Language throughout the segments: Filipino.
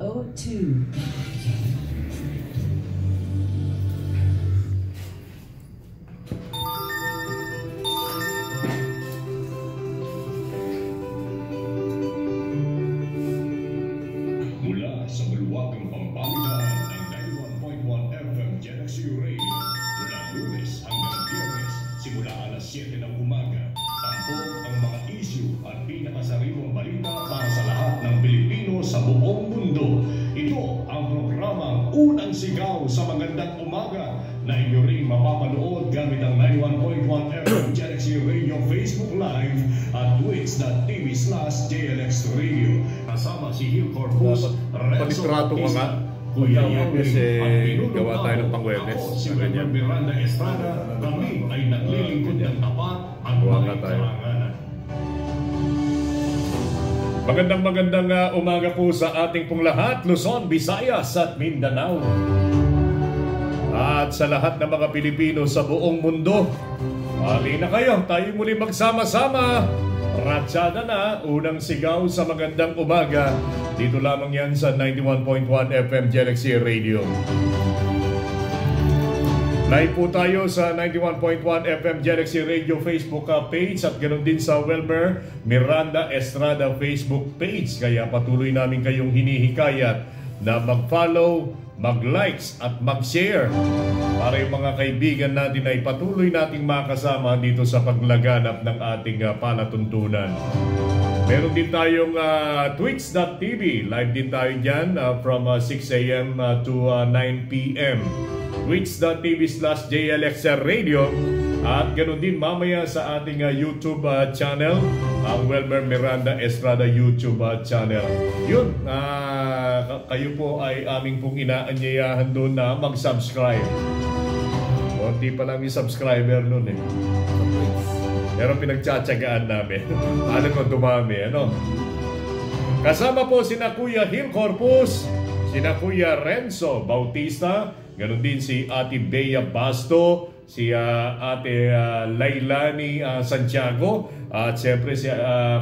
302. Mula sa maluwagang pampublikaan ng 91.1 FM Galaxy Radio, mula Lunes hanggang Biyernes, simula alas 7 ng umaga, tampok ang mga issue at pinakasariwang balita para sa lahat ng Pilipino sa buong mundo. Ito ang programang Unang Sigaw sa Magandang Umaga na inyo rin mapapanood gamit ang 91.1 FM Galaxy Radio Facebook Live at twitch.tv/JLX Radio. Kasama si Hil Corpus, Renzo Bautista, Kuya Webes, Yawin, gawa tayo ng pang-Webes. Ako si Wilmer Miranda Estrada. Kami ay naglilingkod ng tapat at may karangalan. Magandang umaga po sa ating pong lahat, Luzon, Visayas at Mindanao. At sa lahat ng mga Pilipino sa buong mundo. Halina kayo, tayo muli magsama-sama. Ratsada na, unang sigaw sa magandang umaga. Dito lamang yan sa 91.1 FM Galaxy Radio. Live po tayo sa 91.1 FM Galaxy Radio Facebook page at ganoon din sa Wilmer Miranda Estrada Facebook page. Kaya patuloy namin kayong hinihikayat na mag-follow, mag-likes at mag-share para yung mga kaibigan natin ay patuloy nating makasama dito sa paglaganap ng ating palatuntunan. Meron din tayong twitch.tv. Live din tayo dyan from 6 a.m. to 9 p.m. twitch.tv/JLX Radio. At ganoon din mamaya sa ating YouTube channel, ang Wilmer Miranda Estrada YouTube channel. Yun, kayo po ay aming pong inaanyayahan doon na mag-subscribe. Konti pa lang yung subscriber nun eh. Pero pinagtsatsagaan namin. Paano kung dumami, ano? Kasama po sina Kuya Hil Corpus, sina Kuya Renzo Bautista, ganoon din si Ate Bea Basto, si Ate Lailani Santiago, at siyempre si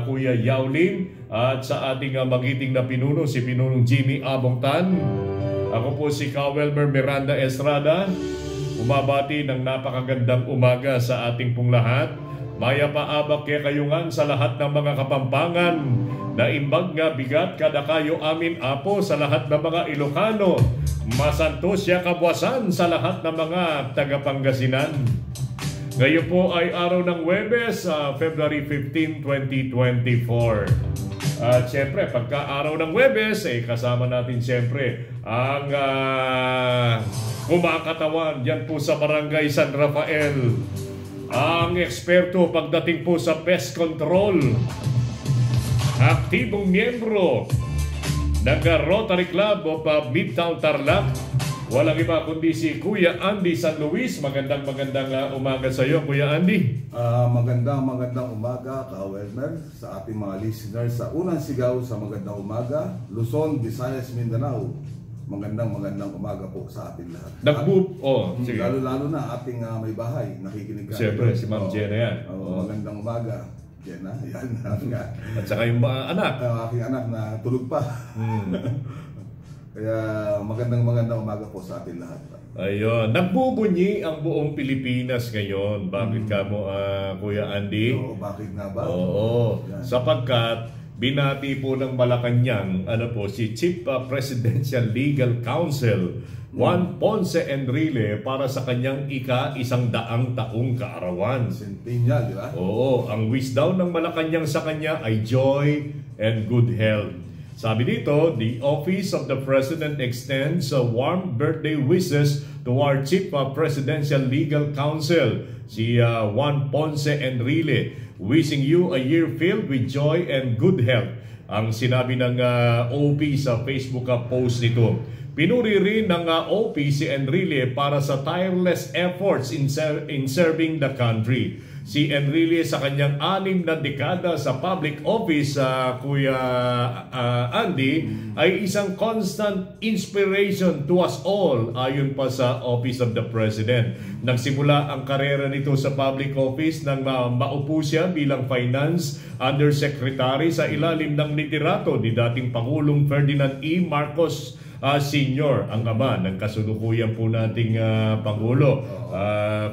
Kuya Yaulin, at sa ating magiting na pinuno, si Pinunong Jimmy Abongtan. Ako po si Wilmer Miranda Estrada. Umabati ng napakagandang umaga sa ating pong lahat. Maya paabak kaya kayungan sa lahat ng mga kapampangan na imbag nga bigat kada kayo amin apo sa lahat ng mga Ilocano. Masantos siya kabwasan sa lahat ng mga taga-Pangasinan. Ngayon po ay araw ng Huwebes, February 15, 2024. At siyempre, pagka araw ng Huwebes, kasama natin siyempre ang kumakatawan dyan po sa Barangay San Rafael. Ang eksperto pagdating po sa pest control. Aktibong miyembro ng Rotary Club of Midtown Tarlac. Walang iba kundi si Kuya Andy San Luis. Magandang umaga sa iyo, Kuya Andy. Magandang umaga, Ka-Wilmer, sa ating mga listeners sa Unang Sigaw sa Magandang Umaga, Luzon, Visayas, Mindanao. Magandang umaga po sa ating lahat. Sige. Lalo na ating may bahay, nakikinig ka. Siyempre, si Ma'am Jenna yan. Magandang umaga, Jenna. Yan. At saka yung mga anak. Ang aking anak na tulog pa. Kaya magandang umaga po sa ating lahat. Ayun, nagbubunyi ang buong Pilipinas ngayon. Bakit ka mo, Kuya Andy? Oo, bakit nga ba? Oo, sapagkat binati po ng Malacanang si Chief Presidential Legal Counsel Juan Ponce Enrile para sa kanyang ika-100 taong kaarawan. Centennial, di ba? Oo, ang wish daw ng Malacanang sa kanya ay joy and good health. Sabi dito, the Office of the President extends warm birthday wishes to our Chief Presidential Legal Counsel, si Juan Ponce Enrile. Wishing you a year filled with joy and good health. Ang sinabi ng OP sa Facebook post nito. Pinuri rin ng OP si Enrile para sa tireless efforts in serving the country. si Enrile sa kanyang 6 na dekada sa public office, Kuya Andy, ay isang constant inspiration to us all ayon pa sa Office of the President. Nagsimula ang karera nito sa public office nang maupo siya bilang Finance Undersecretary sa ilalim ng liderato ni dating Pangulong Ferdinand E. Marcos Senior, ang ama ng kasalukuyan po nating Pangulo,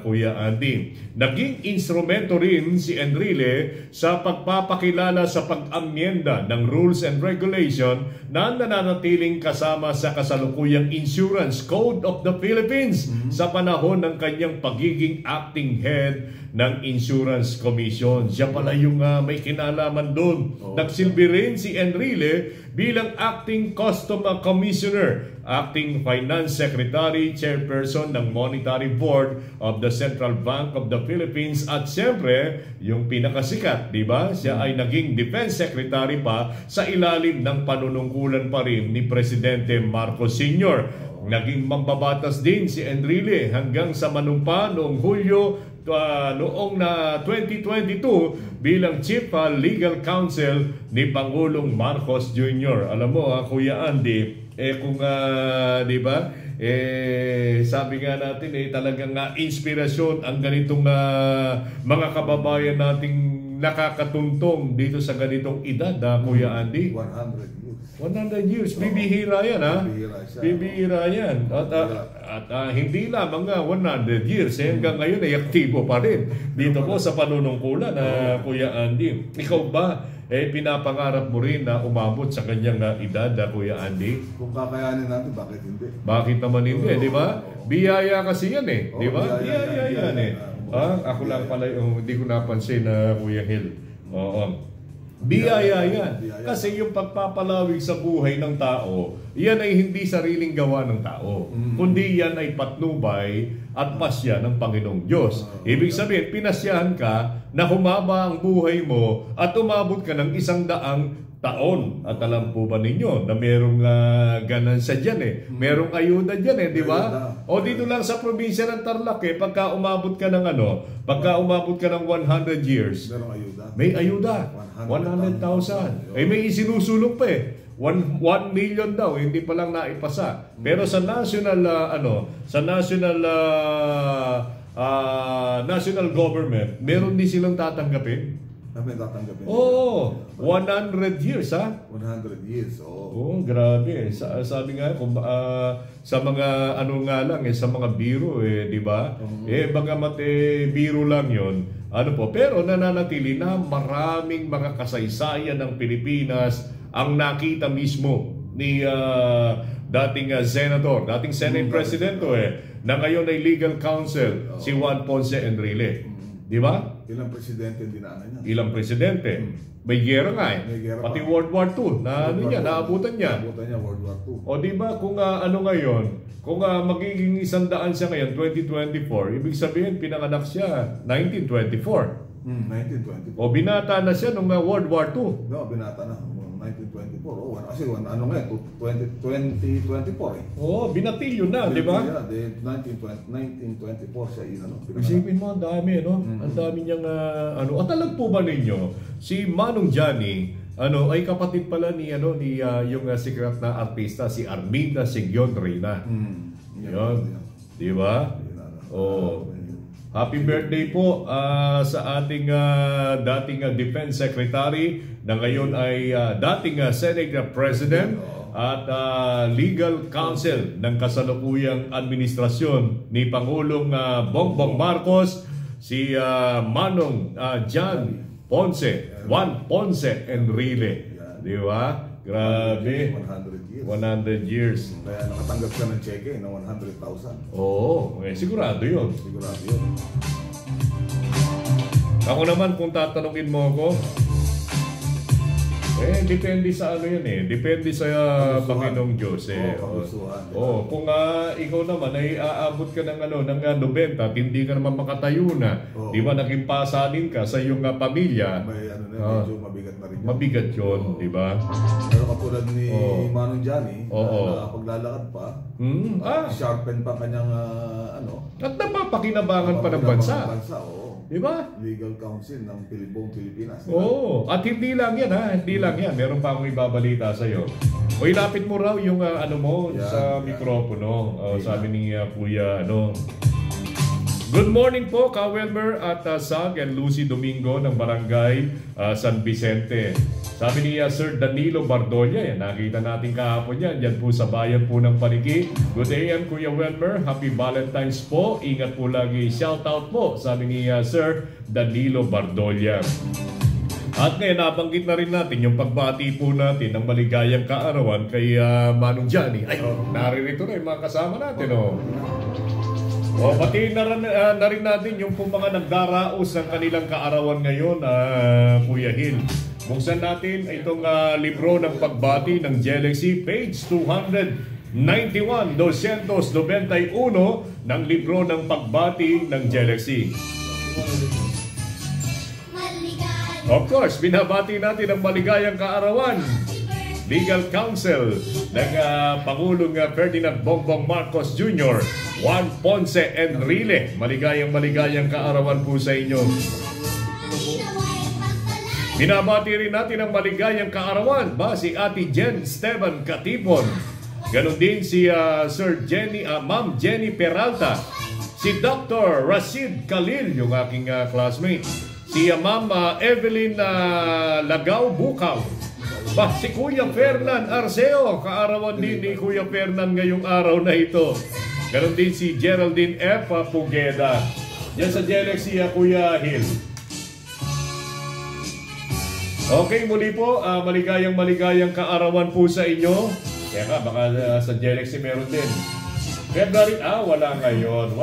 Kuya Andy. Naging instrumento rin si Enrile sa pagpapakilala sa pag-amyenda ng rules and regulation na nananatiling kasama sa kasalukuyang Insurance Code of the Philippines sa panahon ng kanyang pagiging acting head ng Insurance Commission. Siya pala yung may kinalaman doon. Nagsilbi rin si Enrile bilang Acting Custom Commissioner, Acting Finance Secretary, Chairperson ng Monetary Board of the Central Bank of the Philippines, at siyempre, yung pinakasikat, di ba? Siya ay naging Defense Secretary pa sa ilalim ng panunungkulan pa rin ni Presidente Marcos Sr. Naging mambabatas din si Enrile hanggang sa manumpa noong Hulyo noong 2022 bilang Chief Legal Counsel ni Pangulong Marcos Jr. Alam mo, Kuya Andy, kung di ba, sabi nga natin talagang inspirasyon ang ganitong mga kababayan nating nakakatuntong dito sa ganitong edad, Kuya Andy. 100 years. Bibihira yan, ha? Bibihira yan. At hindi lamang 100 years. Hanggang ngayon ay aktibo pa rin dito po sa panunungkulan, Kuya Andy. Ikaw ba, pinapangarap mo rin na umabot sa kanyang edad, Kuya Andy? Kung kakayanin natin, bakit hindi? Bakit naman hindi, di ba? Biyaya kasi yan, di ba? Biyaya yan, ako lang pala, hindi ko napansin na Kuya Hill. Oo. Biyaya yan. Kasi yung pagpapalawig sa buhay ng tao, yan ay hindi sariling gawa ng tao. Kundi yan ay patnubay at pasya ng Panginoong Diyos. Ibig sabihin, pinasyahan ka na humaba ang buhay mo at umabot ka ng 100 taon. At alam po ba ninyo na merong ganansa dyan merong ayuda dyan di ba? O dito lang sa probinsya ng Tarlac pagka umabot ka ng pagka umabot ka ng 100 years, merong ayuda. May ayuda. 100,000. May isinusulong pa 1 million daw, hindi pa lang naipasa. Pero sa national national government, meron din silang tatanggapin. May tatanggapin. Oo, 100 years 100 years, Oo, grabe. Sabi nga sa mga nga lang sa mga biro di ba? Bagamat biro lang 'yon. Pero nananatili na maraming mga kasaysayan ng Pilipinas ang nakita mismo ni dating senador, dating Senate President na ngayon ay legal counsel, si Juan Ponce Enrile. Di ba? Ilang presidente din na niya. Ilang presidente. May gera nga Pati World War II na naabutan niya. Naabutan niya World War II. O di ba kung ngayon, kung magiging 100 siya ngayon, 2024, ibig sabihin pinanganak siya 1924. 1924. O binata na siya nung World War II. No, binata na. 1924. Kasi 2024 binatilyo na, di ba? 1924 siya Isipin mo, ang dami, Ang dami niyang, At alam po ba ninyo, si Manong Johnny, ay kapatid pala ni yung sikat na artista, si Arminda Sigyon Reyna. Yun. Di ba? Happy birthday po sa ating dating Defense Secretary na ngayon ay dating Senate President at Legal Counsel ng kasalukuyang administrasyon ni Pangulong Bongbong Marcos, si Manong Juan Ponce Enrile. Di ba? Grabe. 100 years. Kaya nakatanggap ka ng cheque ng 100,000. Oo, sigurado yun. Sigurado yun. Ako naman, kung tatanungin mo ako, depende sa yun Depende sa Panginoong Diyos kung ikaw naman ay aabot ka ng ng 90 at hindi ka naman makatayo na, di ba, naging pasanin ka sa iyong pamilya, may medyo mabigat na rin. Mabigat yun, di ba? Pero katulad ni Manong Johnny, nakapaglalakad pa, sharpen pa kanyang at napapakinabangan pa ng bansa. Di ba? Legal Council ng buong Pilipinas. Oo. At hindi lang yan ha. Hindi lang yan. Meron pa akong ibabalita sa'yo. O ilapit mo raw yung ano mo sa mikropono. Sabi ni Kuya Good morning po, Ka-Welmer at Sag and Lucy Domingo ng Barangay San Vicente. Sabi ni Sir Danilo Bardolla, yan, nakita natin kahapon yan, dyan po sa bayan po ng Paniki. Good day and Kuya Welmer, Happy Valentine's po, ingat po lagi, shout out po, sabi ni Sir Danilo Bardolla. At ngayon, nabanggit na rin natin yung pagbati po natin ng maligayang kaarawan kay Manong Johnny. Ay, naririto na yung mga kasama natin, batiin na rin natin yung pong mga nagdaraos ng kanilang kaarawan ngayon, Kuya Hill. Buksan natin itong libro ng pagbati ng Galaxy, page 291, 291 ng libro ng pagbati ng Galaxy. Of course, binabati natin ang maligayang kaarawan. Legal Counsel ng Pangulong Ferdinand Bongbong Marcos Jr., Juan Ponce Enrile. Maligayang kaarawan po sa inyo. Binabati rin natin ang maligayang kaarawan si Ate Jen Esteban Katipon. Ganon din si Ma'am Jenny Peralta, si Dr. Rashid Khalil, yung aking classmate, si Ma'am Evelyn Lagaw Bukaw, si Kuya Fernan Arceo, kaarawan din ni Kuya Fernan ngayong araw na ito. Ganon din si Geraldine F. Pugeda. Yan sa Galaxy, Kuya Hill. Okay, muli po, maligayang kaarawan po sa inyo. Kaya nga, baka sa Galaxy meron din. February, wala ngayon.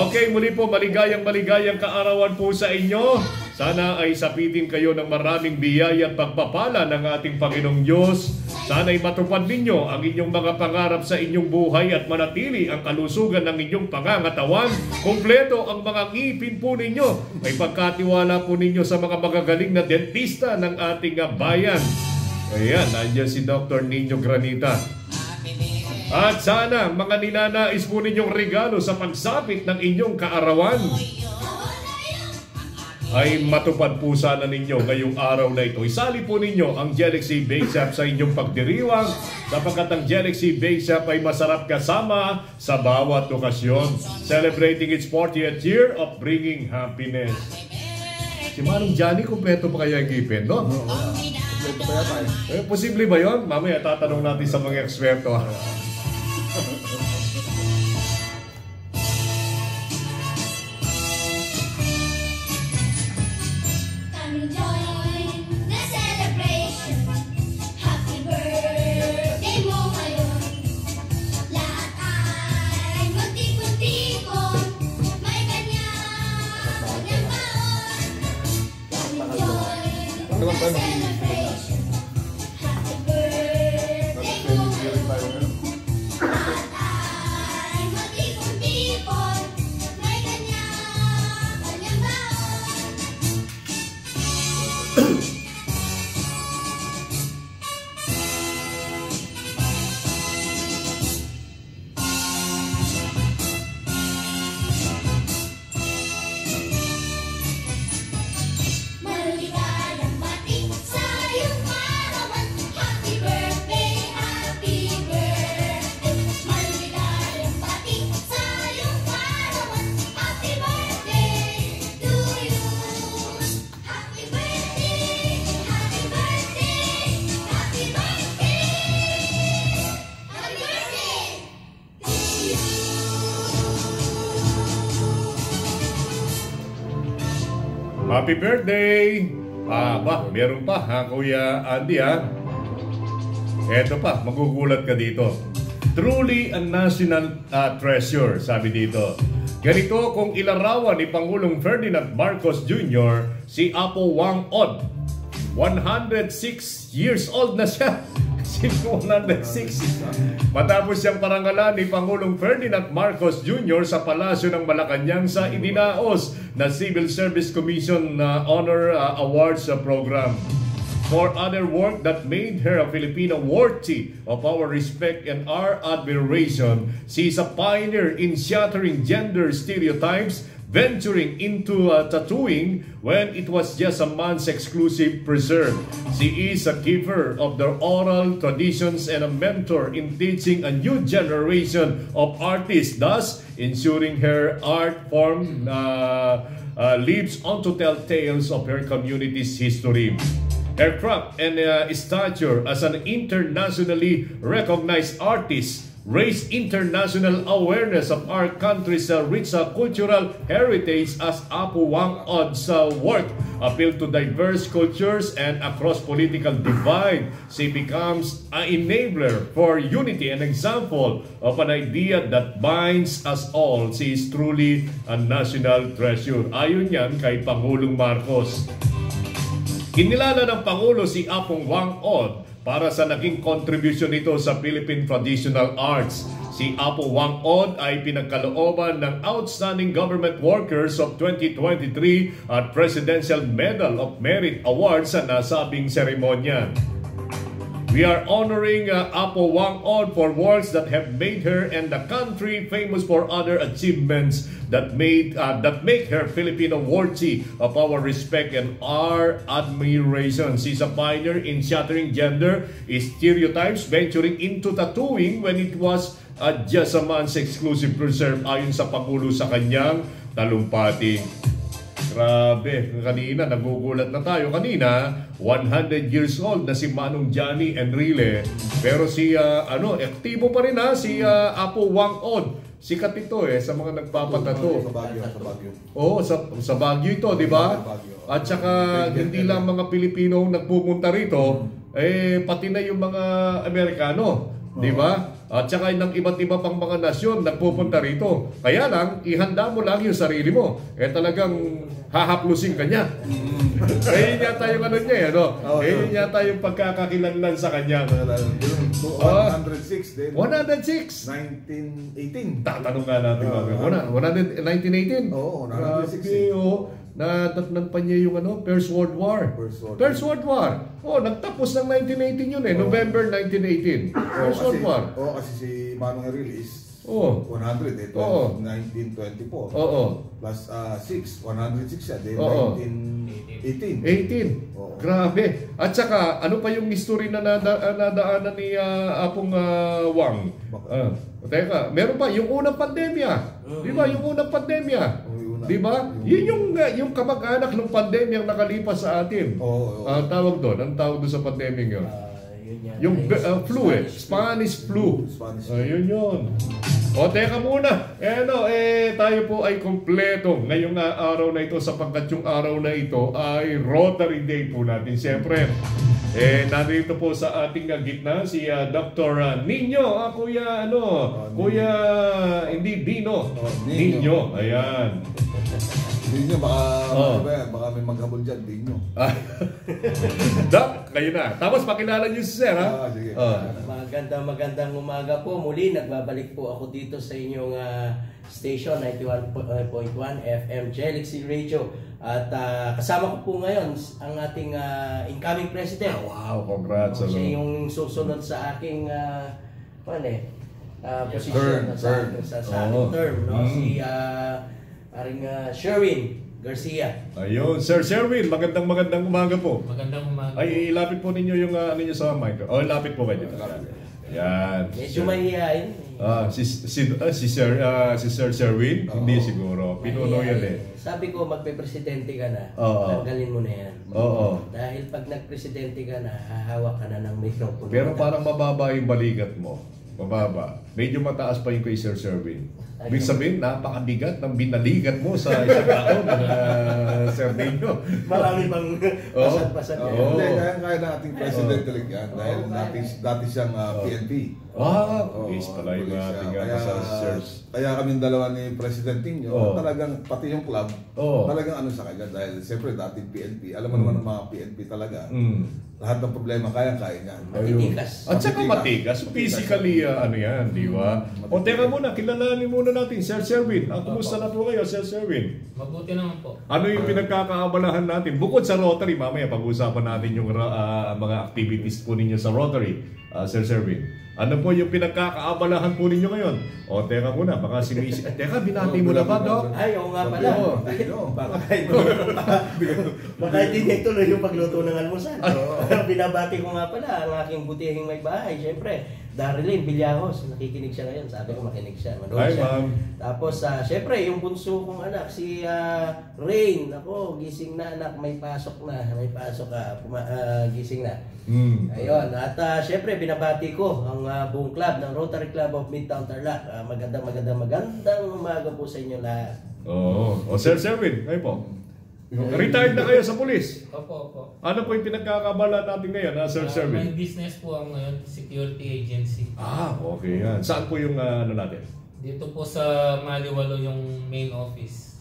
Okay, muli po, maligayang kaarawan po sa inyo. Sana ay sapitin kayo ng maraming biyaya at pagpapala ng ating Panginoong Diyos. Sana ay matupad ninyo ang inyong mga pangarap sa inyong buhay at manatili ang kalusugan ng inyong pangangatawan. Kompleto ang mga ngipin po ninyo. May pagkatiwala po ninyo sa mga magagaling na dentista ng ating bayan. Ayan, nandiyan si Dr. Nino Granita. At sana mga ninanais po ninyong regalo sa pagsapit ng inyong kaarawan ay matupad po sana ninyo ngayong araw na ito. Isali po ninyo ang Galaxy Bake Shop sa inyong pagdiriwang sapagkat ang Galaxy Bake Shop ay masarap kasama sa bawat okasyon. Celebrating its 40th year of bringing happiness. Si Manong Johnny, kumpleto pa kaya yung ngipin, no? Kumpleto pa yata eh. Posible ba yun? Mamaya tatanong natin sa mga eksperto. Happy birthday! Meron pa Kuya Andy Eto pa, magugulat ka dito. Truly a national treasure, sabi dito. Ganito kung ilarawan ni Pangulong Ferdinand Marcos Jr. si Apo Wang Od. 106 years old na siya. 106. Matapos siyang parangalan ni Pangulong Ferdinand Marcos Jr. sa Palasyo ng Malacanang sa idinaos na Civil Service Commission Honor Awards Program. For other work that made her a Filipino worthy of our respect and our admiration, she is a pioneer in shattering gender stereotypes venturing into tattooing when it was just a man's exclusive preserve. She is a keeper of the oral traditions and a mentor in teaching a new generation of artists, thus ensuring her art form lives on to tell tales of her community's history. Her craft and stature as an internationally recognized artist raised international awareness of our country's rich cultural heritage as Apo Wang Od's work appealed to diverse cultures and across political divide. She becomes an enabler for unity, an example of an idea that binds us all. She is truly a national treasure. Ayon yan kay Pangulong Marcos. Kinilala ng Pangulo si Apong Wang Od para sa naging contribution nito sa Philippine Traditional Arts. Si Apo Wang Od ay pinagkalooban ng Outstanding Government Workers of 2023 at Presidential Medal of Merit Award sa nasabing seremonya. We are honoring Apo Wang Od for works that have made her and the country famous for other achievements that make her Filipino worthy of our respect and our admiration. She's a pioneer in shattering gender stereotypes, venturing into tattooing when it was just a man's exclusive preserve, ayon sa Pangulo sa kanyang talumpati. Grabe, kanina nagugulat na tayo. Kanina, 100 years old na si Manong Johnny Enrile. Pero si, aktibo pa rin si Apo Wang Od. Sikat ito sa mga nagpapatato. Sa Baguio. Oo, sa Baguio ito, di ba? At saka, hindi lang mga Pilipino nagpupunta rito, pati na yung mga Amerikano. Di ba? At saka ng iba't iba pang mga nasyon nagpupunta rito. Kaya lang, ihanda mo lang yung sarili mo. Talagang hahaplusin ka niya. Yun yata yung ano niya, yun yata yung pagkakakilanlan sa kanya. 106 din. 106? 1918. Tatanong nga natin. 1918? Oo, 106. Natatnan pa niya yung First World War. First World War. Nagtapos ng 1918 yun November 1918. First World War. Kasi si Manong Enrile is 100 1924. Plus 6, 106 siya. 1918. Grabe. At saka, ano pa yung history na nadaanan ni Apong Wang? Teka, meron pa yung unang pandemya. Di ba? Yung unang pandemya. Di ba? Yun yung kamag-anak ng pandemyang nakalipas sa atin. Tawag doon. Ang tawag doon sa pandemyang yun? Yung flu Spanish flu. Yun. Teka muna. Tayo po ay kompleto ngayong araw na ito sapagkat yung araw na ito ay Rotary Day po natin. Siyempre, nandito po sa ating gitna si Dr. Nino. Kuya, Kuya, hindi Dino. Nino. Ayan. Nino, baka may maghabol dyan. Nino. Doc, kayo na. Tapos pakilala niyo si Sir, ha? Sige. Magandang umaga po. Muli, nagbabalik po ako dito sa inyong station, 91.1 FM Galaxy Radio. At kasama ko po ngayon ang ating incoming president. Wow, congrats. Siya yung susunod sa aking posisyon sa aking term. Si aring Sherwin Garcia. Ayun, Sir Sherwin, magandang umaga po. Magandang umaga. Ay, ilapit po ninyo yung ninyo sa mic. Ilapit po kayo. Yan. Medyo mahihayin. Si Sir Sherwin? Hindi siguro. Pinuno yan Sabi ko, magpe-presidente ka na. Tanggalin mo na yan. Dahil pag nag-presidente ka na, hahawak ka na ng microphone. Pero parang mababa yung balikat mo. Mababa. Medyo mataas pa yung kay Sir Sherwin. Ibig sabihin, napakabigat ng binaligat mo sa isang taon ng Sir Nino. Marami bang pasad-pasad yan. Kaya na ating president ulit yan. Dahil dati siyang PNP. Is pala yung ating sirs. Kaya kami dalawa ni President Nino, talagang pati yung club, talagang sa kanya. Dahil siyempre dating PNP, alam mo naman ang mga PNP talaga. Lahat ng problema kaya-kaya niya. Matitikas. At saka matigas. Physically, yan, di ba? Teka muna, kilalanin muna natin, Sir Sherwin. Kumusta na po kayo, Sir Sherwin? Mabuti naman po. Ano yung pinagkakaabalahan natin? Bukod sa Rotary, mamaya pag-usapan natin yung mga activities po ninyo sa Rotary, Sir Sherwin. Ano po yung pinagkakaabalahan po ninyo ngayon? O, teka muna, baka teka, binati mo na ba, Doc? Ay, oo nga pala. Oo. Baka hindi tuloy yung pagluto ng almusal. Binabati ko nga pala ang aking butihing may bahay. Siyempre, Darilyn Villajos, nakikinig siya ngayon. Sabi ko makinig siya. Hi, ma'am. Tapos, siyempre, yung bunso kong anak, si Rain. Ako, gising na anak, may pasok na. May pasok ka, gising na. Ayun. At siyempre, binabati ko ang buong club ng Rotary Club of Midtown Tarlac. Magandang umaga po sa inyo lahat. Oo. O, Sir Serwin, kayo po. Retired na kayo sa pulis. Opo. Ano po yung pinagkakabala natin ngayon, Sir Serwin? May business po ang ngayon, security agency. Okay yan. Saan po yung ano natin? Dito po sa Maliwalo yung main office.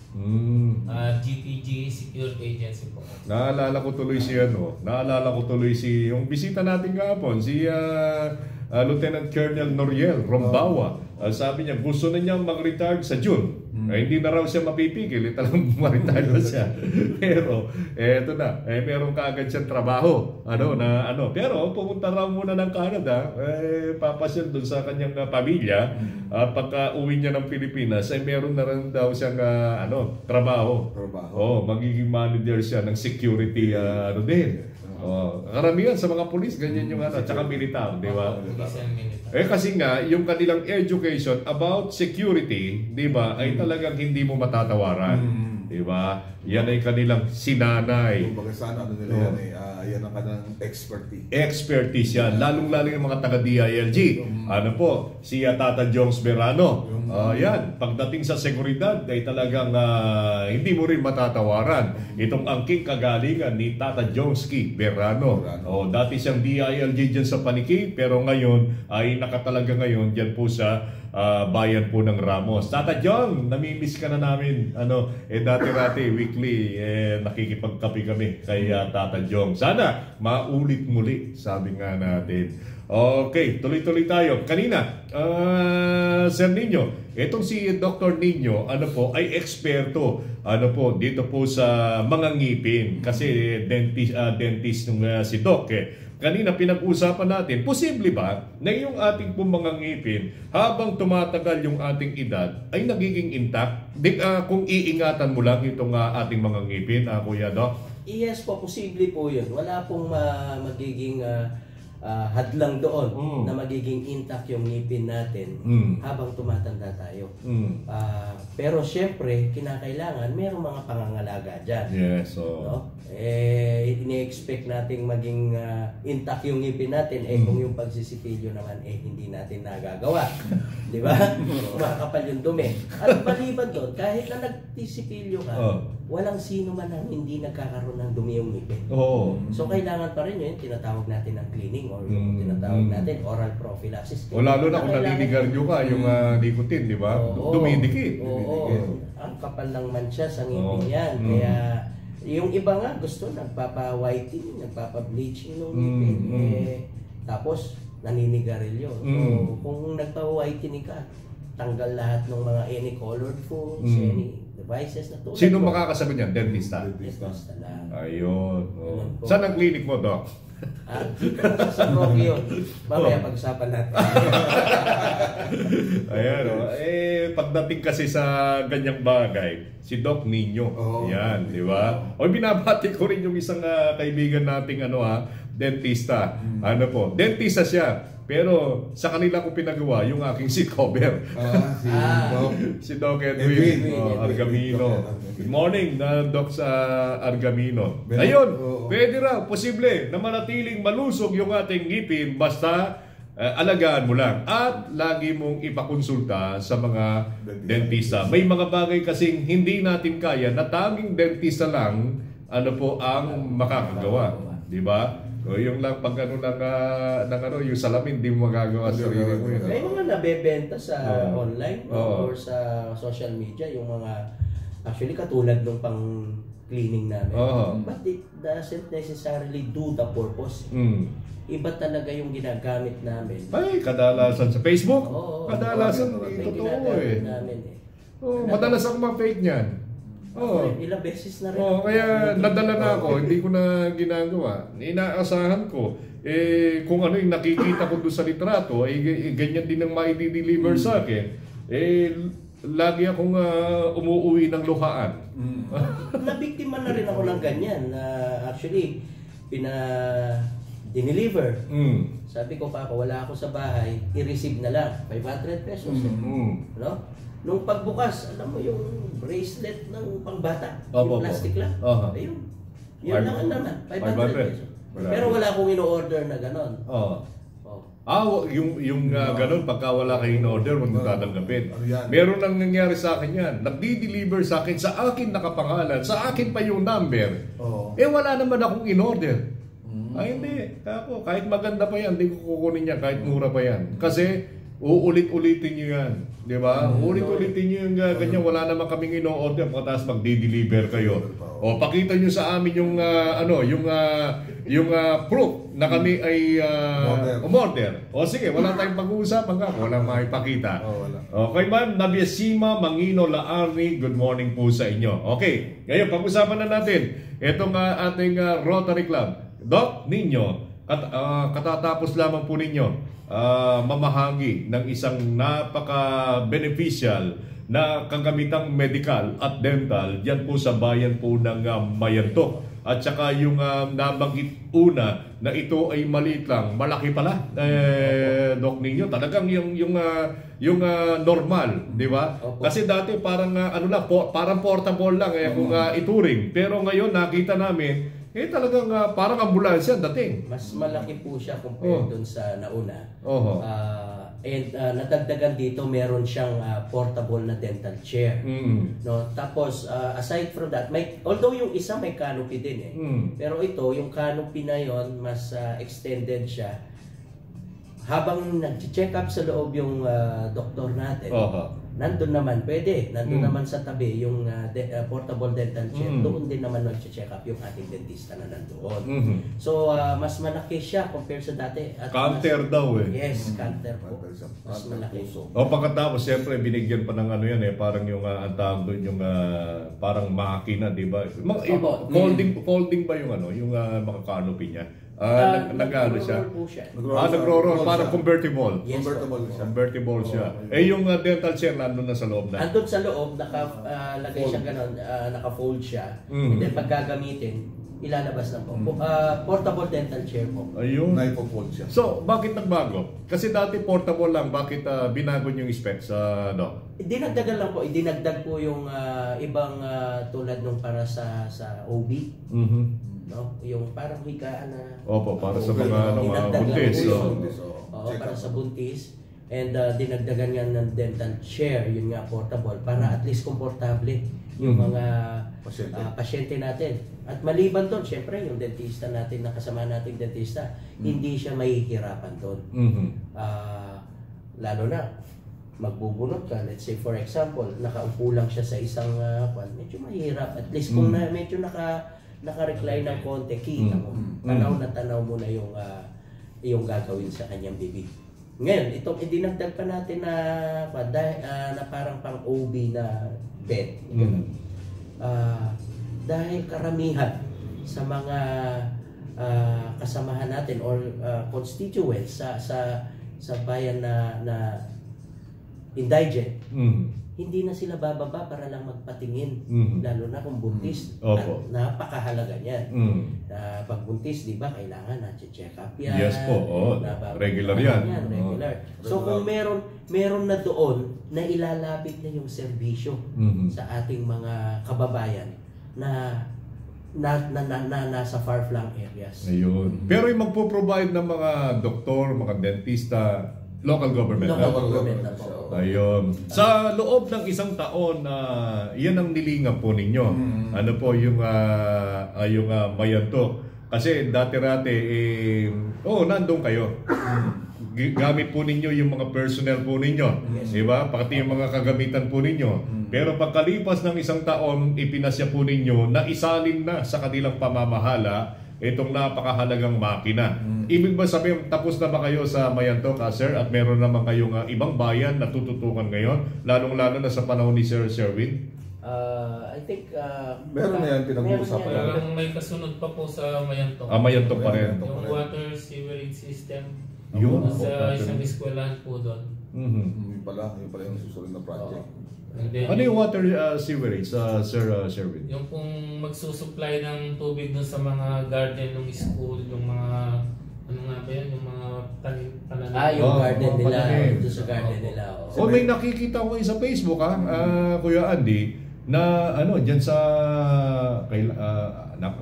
GPG Security Agency po. Naalala ko tuloy si yung bisita natin kahapon, si Lieutenant Colonel Noriel Rombawa. Sabi niya gusto na niyang mag-retire sa June. Hindi na raw siya mapipigil, talagang ma-retire na siya. Pero eto na, meron kaagad siyang trabaho. Pero pumunta raw muna ng Canada, papasyal doon sa kanyang pamilya. At pagka uwi niya ng Pilipinas, meron na rin daw siyang trabaho. Magiging manager siya ng security din. Karamihan sa mga pulis, ganyan yung tsaka militar, di ba? Kasi nga, yung kanilang education about security, di ba, ay talagang hindi mo matatawaran. Di ba? Yan ay kanilang sinanay. Kumbaga sana nila yan ang kanilang expertise. Expertise yan, lalong-lalo yung mga taga-DILG. Si Tata Jones Berano. Yan, pagdating sa seguridad ay talagang hindi mo rin matatawaran. Itong angking kagalingan ni Tata Joneski Berano. Dati siyang DILG dyan sa Paniki, pero ngayon ay nakatalaga ngayon dyan po sa bayan po ng Ramos. Tata John, namimiss ka na namin. Dati-rati, weekly, nakikipagkape kami kay Tata John. Sana maulit muli, sabi nga natin. Okay, tuloy-tuloy tayo. Kanina, Sir Nino, itong si Dr. Nino, ay eksperto, dito po sa mga ngipin. Kasi dentist ng si Doc, Kanina pinag-usapan natin, posible ba na yung ating pong mga ngipin, habang tumatagal yung ating edad, ay nagiging intact? Kung iingatan mo lang itong ating mga ngipin, Kuya Doc? Yes po, posible po yun. Wala pong magiging hadlang doon na magiging intact yung ngipin natin habang tumatanda tayo. Pero syempre, kinakailangan mayroong mga pangangalaga dyan. Yes, ini-expect nating maging intact yung ngipin natin, kung yung pagsisipilyo naman hindi natin nagagawa. Di ba? Makakapal yung dumi. At maliban doon, kahit na nagtisipilyo ka, walang sino man ang hindi nagkakaroon ng dumi yung ngipin. So kailangan pa rin yun, tinatawag natin ng cleaning or tinatawag natin oral prophylaxis. Lalo na kung naninigarilyo ka, yung nicotine, di ba? Dumidikit. Ang kapal ng mansya sa ngipin yan. Kaya yung iba nga gusto nagpapa-whitening, nagpapa-bleaching ng ngipin. Tapos naninigarilyo. So kung nagpa-whitening ka, tanggal lahat ng mga any colored foods, any devices na tulad. Sino makakasabi niyan? Dentista? Dentista lang. Ayun. Saan ang clinic mo, Doc? Dito sa Rocky yun. Mamaya pag-usapan natin. Ayan, pagdating kasi sa ganyang bagay, si Doc Nino. Yan, di ba? Binabati ko rin yung isang kaibigan nating dentista. Dentista siya. Pero sa kanila ko pinagawa yung aking seat cover. Si Doc Edwin Argamino. Good morning, Doc sa Argamino. Ayun, pwede raw, posible na manatiling malusog yung ating ngipin basta alagaan mo lang. At lagi mong ipakonsulta sa mga dentista. May mga bagay kasing hindi natin kaya na tanging dentista lang ang makakagawa. Di ba? Yung lang pag yung salamin, di mo magagawa sa sarili mo yun. May mga nabebenta sa online or sa social media, yung mga actually katulad ng pang cleaning namin. But it doesn't necessarily do the purpose. Iba talaga yung ginagamit namin. Ay, kadalasan sa Facebook. Kadalasan, totoo madalas ako ma-fake niyan. Ilang beses na rin. Kaya nadala na ako, hindi ko na ginagawa. Inaasahan ko. kung ano yung nakikita ko doon sa litrato, ganyan din ang mai-deliver sa akin. Lagi akong umuuwi ng luhaan. Nabiktima na rin ako ng ganyan. Actually, dineliver. Sabi ko pa ako, wala ako sa bahay, i-receive na lang. 500 pesos. No? Nung pagbukas, alam mo yung bracelet ng pangbata? Yung plastic lang. Ayun. Yun lang naman. 500 pesos. Pero wala akong in-order na gano'n. Yung ganun, pagka wala kayong in-order, huwag mo tatanggapin. Meron lang nangyari sa akin yan. Nagdi-deliver sa akin, sa akin nakapangalan, sa akin pa yung number. Wala naman akong in-order. Hindi. Ako, kahit maganda pa yan, hindi ko kukunin yan, kahit mura pa yan. Kasi, uulit-ulitin nyo yan. Di ba? Uulit-ulitin nyo yung ganyan. Wala naman kaming in-order, pagkatapos magdi-deliver kayo. Pakita nyo sa amin yung proof na kami ay umorder. Sige, wala tayong pag-uusapan ka. Walang makipakita. Okay, ma'am. Nabiasima Mangino Laarni, good morning po sa inyo. Okay, ngayon, pag-usapan na natin itong ating Rotary Club. Doc, ninyo, katatapos lamang po ninyo mamahagi ng isang napaka-beneficial na kagamitang medical at dental yan po sa bayan po ng Mayantok. At saka yung nabanggit una na ito ay maliit lang, malaki pala, Doc ninyo. Talagang yung normal, di ba? Kasi dati parang parang portable lang kung ituring. Pero ngayon nakita namin talagang parang ambulansya dating. Mas malaki po siya compared dun sa nauna. And nadagdagan dito, meron siyang portable na dental chair. No? Tapos, aside from that, although yung isa may canopy din pero ito, yung canopy na yon mas extended siya. Habang nag-check up sa loob yung doktor natin, nandun naman, nandun naman sa tabi yung portable dental chair. Doon din naman nag-check up yung ating dentista na nandoon. So, mas malaki siya compared sa dati. At counter daw Yes, counter po. Mas malaki. Pagkatapos, siyempre, binigyan pa ng parang yung ang tawag doon, yung parang makina, di ba? Folding ba yung yung mga canopy niya? Nag-ano siya? Nagro-roll. Parang convertible. Yes, convertible siya. Yung dental chair nandun na sa loob na. Andun sa loob, nakalagay siya gano'n, naka-fold siya. And then pag gagamitin, ilalabas na po. Portable dental chair po. Ayun. Naipo-fold siya. So, bakit nagbago? Kasi dati portable lang, bakit binago yung specs, Doc? Dinagdagan lang po. Dinagdag po yung ibang tulad nung para sa OB. No? Yung parang higaan na para sa mga buntis. Para sa buntis. And dinagdagan nga ng dental chair, yun nga portable, para at least komportable yung mga pasyente natin. At maliban doon, syempre yung dentista natin, nakasama nating dentista, hindi siya mahihirapan doon. Lalo na magbubunot ka, let's say for example, nakaupo lang siya sa isang medyo mahirap. At least kung medyo naka-recline ng konti, kita mo. Tanaw mo na yung gagawin sa kanyang bibig. Ngayon, itong idinagdag pa natin na parang pang-OB na bed. Dahil karamihan sa mga kasamahan natin or constituents sa bayan na indigent, hindi na sila bababa para lang magpatingin, lalo na kung buntis. At napakahalaga niyan. Pag buntis, di ba, kailangan na-check up yan. Yes po, regular yan. Regular. So kung meron na doon na ilalapit na yung serbisyo sa ating mga kababayan na nasa far-flung areas. Ayun. Pero yung magpo-provide ng mga doktor, mga dentista, local government. Local government na po. Ayun. Sa loob ng isang taon, yan ang nilingap po ninyo. Ano po yung Mayantok. Kasi dati-rati, nandun kayo. Gamit po ninyo yung mga personnel po ninyo. Yes. Diba? Pati yung mga kagamitan po ninyo. Pero pagkalipas ng isang taon, ipinasya po ninyo na isalin na sa kanilang pamamahala itong napakahalagang makina. Ibig ba sabihin, tapos na ba kayo sa Mayantok, sir? At meron naman kayong ibang bayan na tututukan ngayon? Lalong-lalo na sa panahon ni Sir Sherwin? I think Meron na yan, pinag-uusapan meron yan. Parang may kasunod pa po sa Mayantok. Mayantok pa rin. Yung water sewerage system. Yun. Sa isang eskwelahan po doon. Yun pala yung susunod na project. And then, Ano yung water sewerage, Sir Sherwin? yung pong magsusupply ng tubig doon sa mga garden ng school, yung mga ano nga ba yan, yung mga pananim. Yung garden nila, pananim. doon sa garden nila. May nakikita ko sa Facebook Kuya Andy, na diyan sa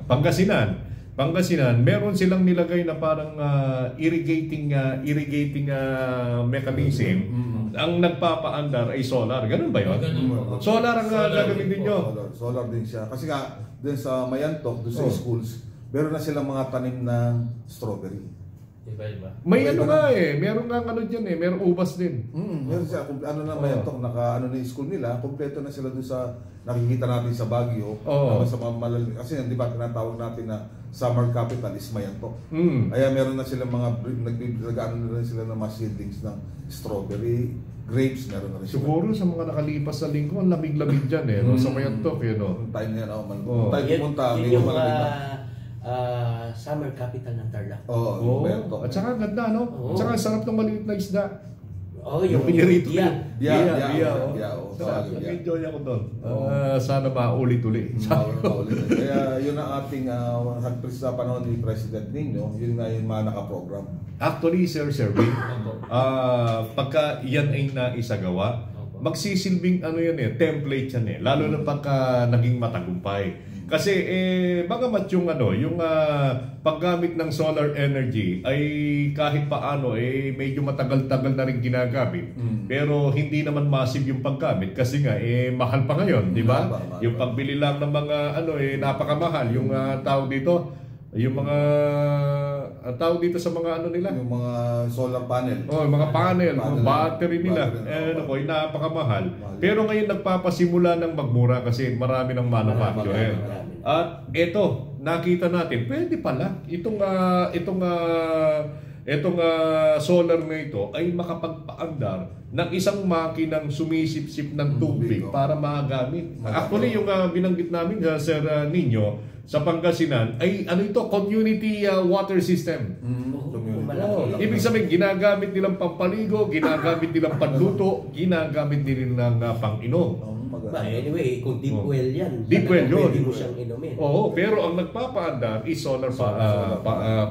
Pangasinan, meron silang nilagay na parang irrigating mechanism. Ang nagpapaandar ay solar. Ganun ba 'yon? Solar ang gagamitin niyo. Solar din siya. Kasi nga, dun sa Mayantok, dun sa schools, meron na silang mga tanim ng strawberry. Iba-iba. May meron nga diyan merong ubas din. Meron siya, kung ano na Mayantok, na yung school nila, kompleto na sila dun sa nakikita natin sa Baguio. Sa mga kasi di ba tinatawag natin na summer capital is Mayantok. Kaya meron na silang mga nag-ano na rin sila ng mga seedlings ng strawberry, grapes, meron na rin sila. Siguro sa mga nakalipas sa linggo, ang lamig-lamig dyan sa Mayantok. Yung time na yan, tayo pumunta, Yun medyo yung malamig na. summer capital ng Tarlac. Mayantok. At saka ganda, no? At saka sarap ng maliit na isda. Yung pinirito. Bia. Nag-enjoy ako doon. Sana maulit-uli. Kaya yun ang ating sa panahon ni President Nino, yun nga yung mga nakaprogram. Actually, Sir Sherwin, pagka yan ay naisagawa, magsisilbing template yan lalo na pagka naging matagumpay. Kasi bagamat yung paggamit ng solar energy ay kahit paano medyo matagal-tagal na rin ginagamit. Pero hindi naman massive yung paggamit kasi nga mahal pa ngayon, di ba? Yung pagbili lang ng mga napakamahal, yung tawag dito, yung mga tawag dito sa mga nila, yung mga solar panel. Mga panel, battery nila. Napakamahal. Pero ngayon nagpapasimula ng magmura kasi marami ng manufacturer. At ito, nakita natin, pwede pala itong solar na ito ay makapagpaandar ng isang makinang sumisip-sip ng tubig para magamit. Actually, yung binanggit namin Sir Nino, sa Pangasinan ay community water system. Ibig sabihin, ginagamit nilang pampaligo, ginagamit nilang panluto, ginagamit nilang pang-inom. Anyway, kung deep well yan, Deep well yun. pwede mo siyang inumin. Pero ang nagpapaandar is solar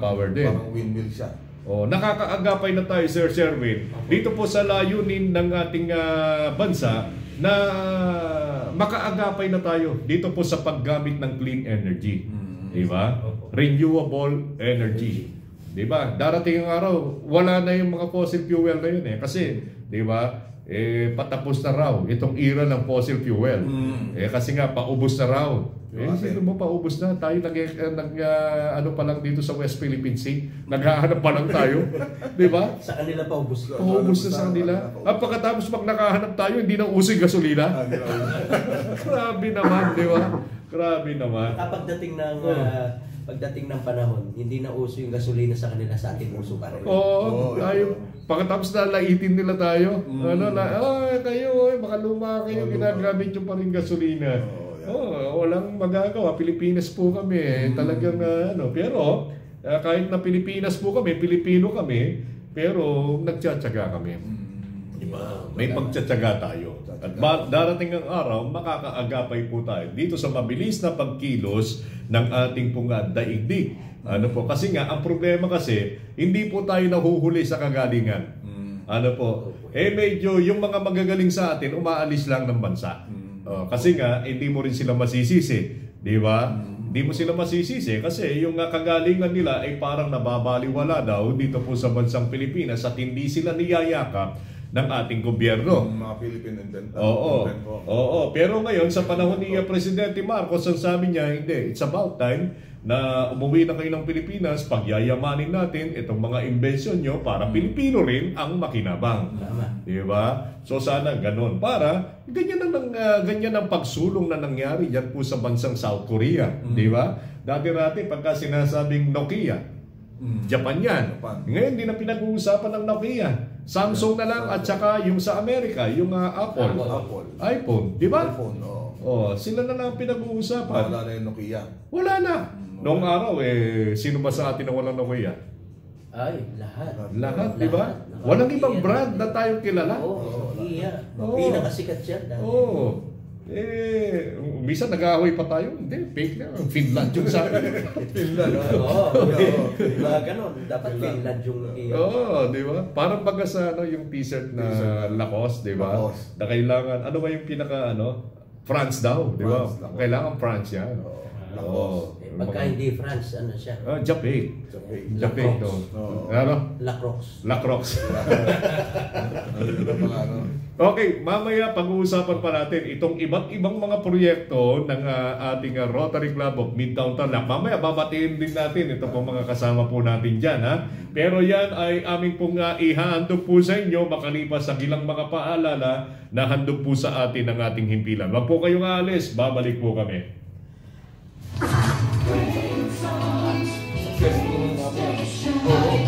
power din. Parang windmill siya. Nakakaagapay na tayo, Sir Sherwin, dito po sa layunin ng ating bansa na makaagapay na tayo dito po sa paggamit ng clean energy. Diba? Renewable energy. Diba? Darating ang araw, wala na yung mga fossil fuel na yun kasi, diba? Patapos na raw itong era ng fossil fuel. Kasi nga, paubos na raw. Sino mo paubos na? Tayo pa lang dito sa West Philippine Sea. Naghahanap pa lang tayo. Di ba? Sa kanila paubos. Paubos na sa kanila. At pagkatapos pag nakahanap tayo, hindi na uso yung gasolina. Grabe naman, di ba? Grabe naman. Pagdating ng panahon, hindi na uso yung gasolina sa kanila, sa ating uso pa rin. Tayo, pagkatapos na laitin nila tayo, kayo, makaluma kayo, ginagamit yung pa rin gasolina. Walang magagawa. Pilipinas po kami. Talagang pero kahit na Pilipinas po kami, Pilipino kami, pero nagtsatsaga kami. Diba? May pagtsatsaga tayo. At darating ang araw, makakaagapay po tayo dito sa mabilis na pagkilos ng ating pong daigdig. Kasi nga, ang problema kasi, hindi po tayo nahuhuli sa kagalingan. Medyo yung mga magagaling sa atin, umaalis lang ng bansa. Kasi nga, hindi mo rin sila masisisi. Di ba? Hindi mo sila masisisi kasi yung kagalingan nila ay parang nababaliwala daw dito po sa bansang Pilipinas at hindi sila niyayakap ng ating gobyerno. Mga Philippine inventor. Pero ngayon, sa panahon ni Presidente Marcos, ang sabi niya, hindi, it's about time na umuwi na kayo ng Pilipinas, pagyayamanin natin itong mga inbensyon nyo para Pilipino rin ang makinabang. Di ba? So sana ganun. Para ganyan ang pagsulong na nangyari dyan po sa bansang South Korea. Di ba? Dati-rati pagka sinasabing Nokia, Japan yan. Ngayon, hindi na pinag-uusapan ng Nokia. Samsung na lang at saka yung sa Amerika, yung Apple. iPhone. Di ba? Oh, sila na lang ang pinag-uusapan. Wala na yung Nokia. Wala na. Noong araw, sino ba sa atin na walang Nokia? Ay, lahat. Lahat, di ba? Walang ibang brand na tayong kilala. Oo, Nokia. Oo. Pinakasikat yan dati. Oo. Minsan nag-aaway pa tayo. Hindi, fake na. Finland yung sa akin. Finland. Oo, mga ganon. Dapat Finland yung Nokia. Oo, di ba? Parang baga sa yung t-shirt na Lacoste, di ba? Lacoste. Na kailangan, ano ba yung pinaka, France daw, di ba? France, Lacoste. Kailangan France yan. Lacoste. Pagka hindi France, ano siya? Japan. Japan, no? Oo. Ano? Lacrosse. Lacrosse. Ano? Okay, mamaya pag-uusapan pa natin itong iba't ibang mga proyekto ng ating Rotary Club of Midtown Tarlac. Mamaya babatiin din natin ito pong mga kasama po natin dyan, ha? Pero yan ay aming pong ihahandog po sa inyo makalipas sa ilang mga paalala na handog po sa atin ng ating himpilan. Wag po kayong aalis, babalik po kami. Successful naman natin. Oo.